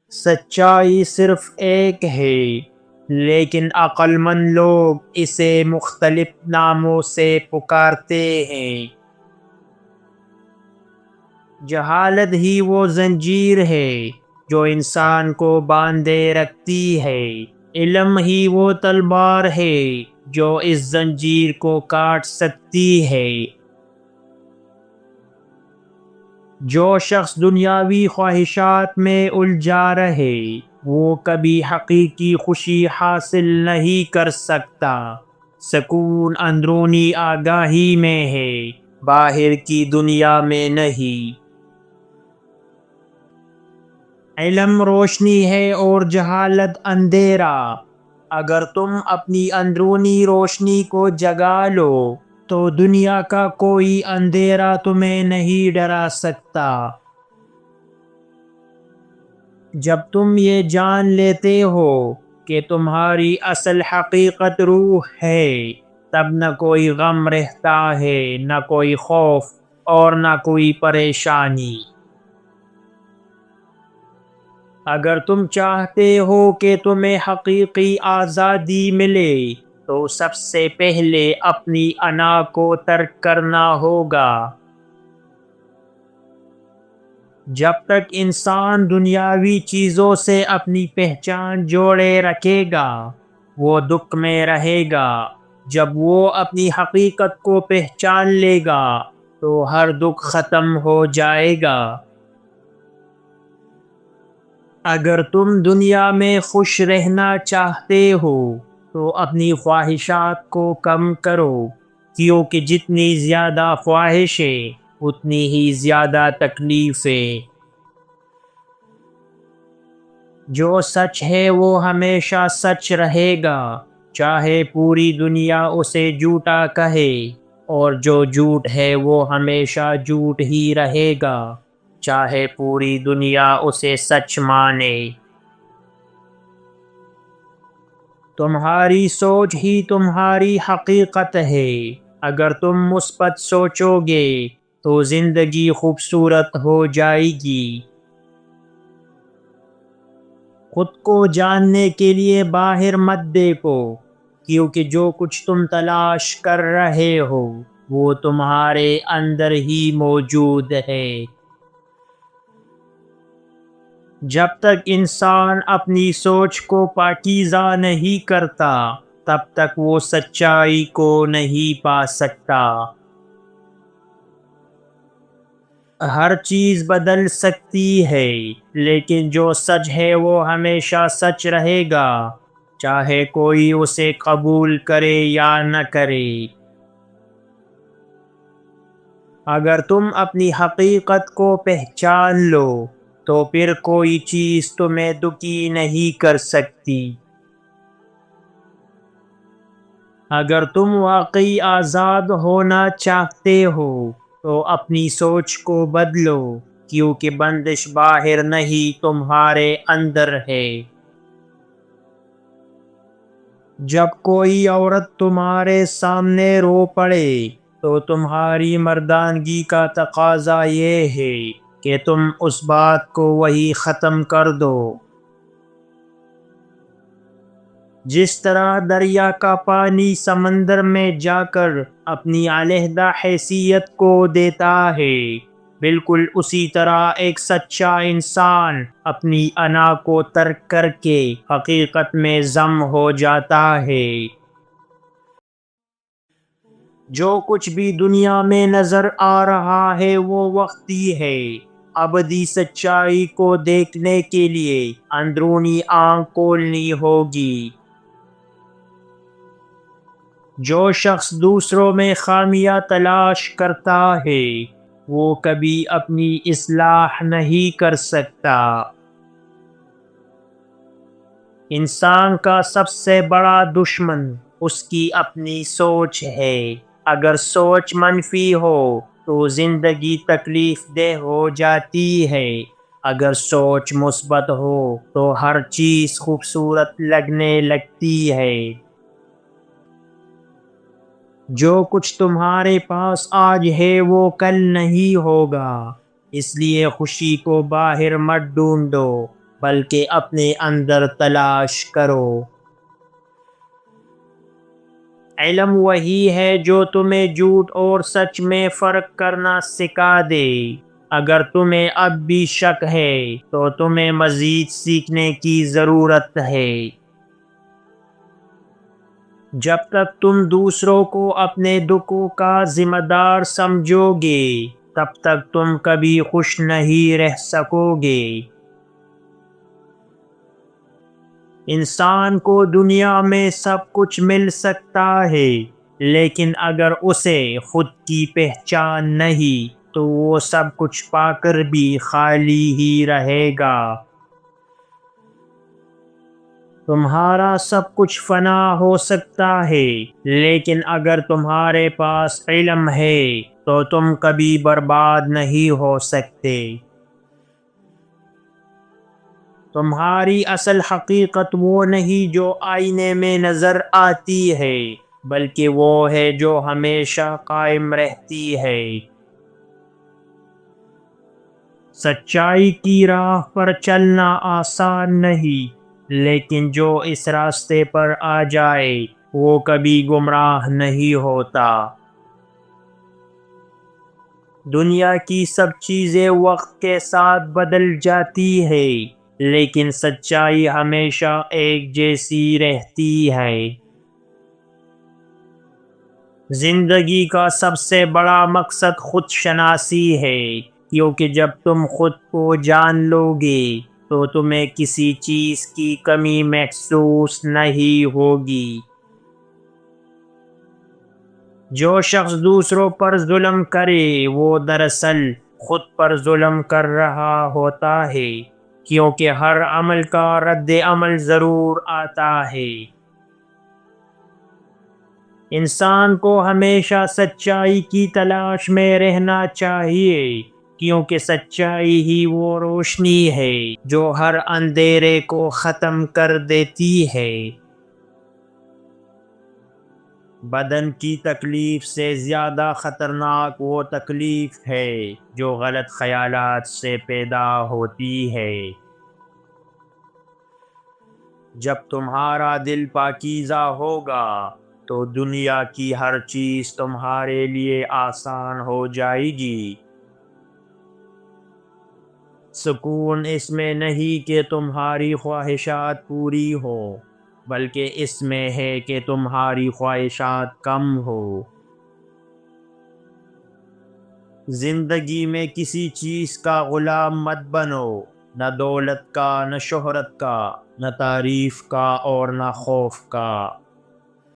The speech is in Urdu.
سچائی صرف ایک ہے، لیکن عقل مند لوگ اسے مختلف ناموں سے پکارتے ہیں۔ جہالت ہی وہ زنجیر ہے جو انسان کو باندھے رکھتی ہے۔ علم ہی وہ تلوار ہے جو اس زنجیر کو کاٹ سکتی ہے۔ جو شخص دنیاوی خواہشات میں الجھا رہے وہ کبھی حقیقی خوشی حاصل نہیں کر سکتا۔ سکون اندرونی آگاہی میں ہے، باہر کی دنیا میں نہیں۔ علم روشنی ہے اور جہالت اندھیرا۔ اگر تم اپنی اندرونی روشنی کو جگا لو تو دنیا کا کوئی اندھیرا تمہیں نہیں ڈرا سکتا۔ جب تم یہ جان لیتے ہو کہ تمہاری اصل حقیقت روح ہے، تب نہ کوئی غم رہتا ہے، نہ کوئی خوف اور نہ کوئی پریشانی۔ اگر تم چاہتے ہو کہ تمہیں حقیقی آزادی ملے تو سب سے پہلے اپنی انا کو ترک کرنا ہوگا۔ جب تک انسان دنیاوی چیزوں سے اپنی پہچان جوڑے رکھے گا وہ دکھ میں رہے گا۔ جب وہ اپنی حقیقت کو پہچان لے گا تو ہر دکھ ختم ہو جائے گا۔ اگر تم دنیا میں خوش رہنا چاہتے ہو تو اپنی خواہشات کو کم کرو، کیونکہ جتنی زیادہ خواہشیں اتنی ہی زیادہ تکلیفیں۔ جو سچ ہے وہ ہمیشہ سچ رہے گا، چاہے پوری دنیا اسے جھوٹا کہے، اور جو جھوٹ ہے وہ ہمیشہ جھوٹ ہی رہے گا، چاہے پوری دنیا اسے سچ مانے۔ تمہاری سوچ ہی تمہاری حقیقت ہے۔ اگر تم مثبت سوچو گے تو زندگی خوبصورت ہو جائے گی۔ خود کو جاننے کے لیے باہر مت دیکھو، کیونکہ جو کچھ تم تلاش کر رہے ہو وہ تمہارے اندر ہی موجود ہے۔ جب تک انسان اپنی سوچ کو پاکیزہ نہیں کرتا تب تک وہ سچائی کو نہیں پا سکتا۔ ہر چیز بدل سکتی ہے، لیکن جو سچ ہے وہ ہمیشہ سچ رہے گا، چاہے کوئی اسے قبول کرے یا نہ کرے۔ اگر تم اپنی حقیقت کو پہچان لو تو پھر کوئی چیز تمہیں دکھی نہیں کر سکتی۔ اگر تم واقعی آزاد ہونا چاہتے ہو تو اپنی سوچ کو بدلو، کیونکہ بندش باہر نہیں تمہارے اندر ہے۔ جب کوئی عورت تمہارے سامنے رو پڑے تو تمہاری مردانگی کا تقاضا یہ ہے کہ تم اس بات کو وہی ختم کر دو۔ جس طرح دریا کا پانی سمندر میں جا کر اپنی علیحدہ حیثیت کو دیتا ہے، بالکل اسی طرح ایک سچا انسان اپنی انا کو ترک کر کے حقیقت میں ضم ہو جاتا ہے۔ جو کچھ بھی دنیا میں نظر آ رہا ہے وہ وقتی ہے۔ ابدی سچائی کو دیکھنے کے لیے اندرونی آنکھ کھولنی ہوگی۔ جو شخص دوسروں میں خامیاں تلاش کرتا ہے وہ کبھی اپنی اصلاح نہیں کر سکتا۔ انسان کا سب سے بڑا دشمن اس کی اپنی سوچ ہے۔ اگر سوچ منفی ہو تو زندگی تکلیف دہ ہو جاتی ہے، اگر سوچ مثبت ہو تو ہر چیز خوبصورت لگنے لگتی ہے۔ جو کچھ تمہارے پاس آج ہے وہ کل نہیں ہوگا، اس لیے خوشی کو باہر مت ڈھونڈو، بلکہ اپنے اندر تلاش کرو۔ علم وہی ہے جو تمہیں جھوٹ اور سچ میں فرق کرنا سکھا دے۔ اگر تمہیں اب بھی شک ہے تو تمہیں مزید سیکھنے کی ضرورت ہے۔ جب تک تم دوسروں کو اپنے دکھوں کا ذمہ دار سمجھو گے تب تک تم کبھی خوش نہیں رہ سکو گے۔ انسان کو دنیا میں سب کچھ مل سکتا ہے، لیکن اگر اسے خود کی پہچان نہیں تو وہ سب کچھ پا کر بھی خالی ہی رہے گا۔ تمہارا سب کچھ فنا ہو سکتا ہے، لیکن اگر تمہارے پاس علم ہے تو تم کبھی برباد نہیں ہو سکتے۔ تمہاری اصل حقیقت وہ نہیں جو آئینے میں نظر آتی ہے، بلکہ وہ ہے جو ہمیشہ قائم رہتی ہے۔ سچائی کی راہ پر چلنا آسان نہیں، لیکن جو اس راستے پر آ جائے وہ کبھی گمراہ نہیں ہوتا۔ دنیا کی سب چیزیں وقت کے ساتھ بدل جاتی ہے، لیکن سچائی ہمیشہ ایک جیسی رہتی ہے۔ زندگی کا سب سے بڑا مقصد خود شناسی ہے، کیونکہ جب تم خود کو جان لو گے تو تمہیں کسی چیز کی کمی محسوس نہیں ہوگی۔ جو شخص دوسروں پر ظلم کرے وہ دراصل خود پر ظلم کر رہا ہوتا ہے، کیونکہ ہر عمل کا رد عمل ضرور آتا ہے۔ انسان کو ہمیشہ سچائی کی تلاش میں رہنا چاہیے، کیونکہ سچائی ہی وہ روشنی ہے جو ہر اندھیرے کو ختم کر دیتی ہے۔ بدن کی تکلیف سے زیادہ خطرناک وہ تکلیف ہے جو غلط خیالات سے پیدا ہوتی ہے۔ جب تمہارا دل پاکیزہ ہوگا تو دنیا کی ہر چیز تمہارے لیے آسان ہو جائے گی۔ سکون اس میں نہیں کہ تمہاری خواہشات پوری ہو، بلکہ اس میں ہے کہ تمہاری خواہشات کم ہو۔ زندگی میں کسی چیز کا غلام مت بنو، نہ دولت کا، نہ شہرت کا، نہ تعریف کا اور نہ خوف کا۔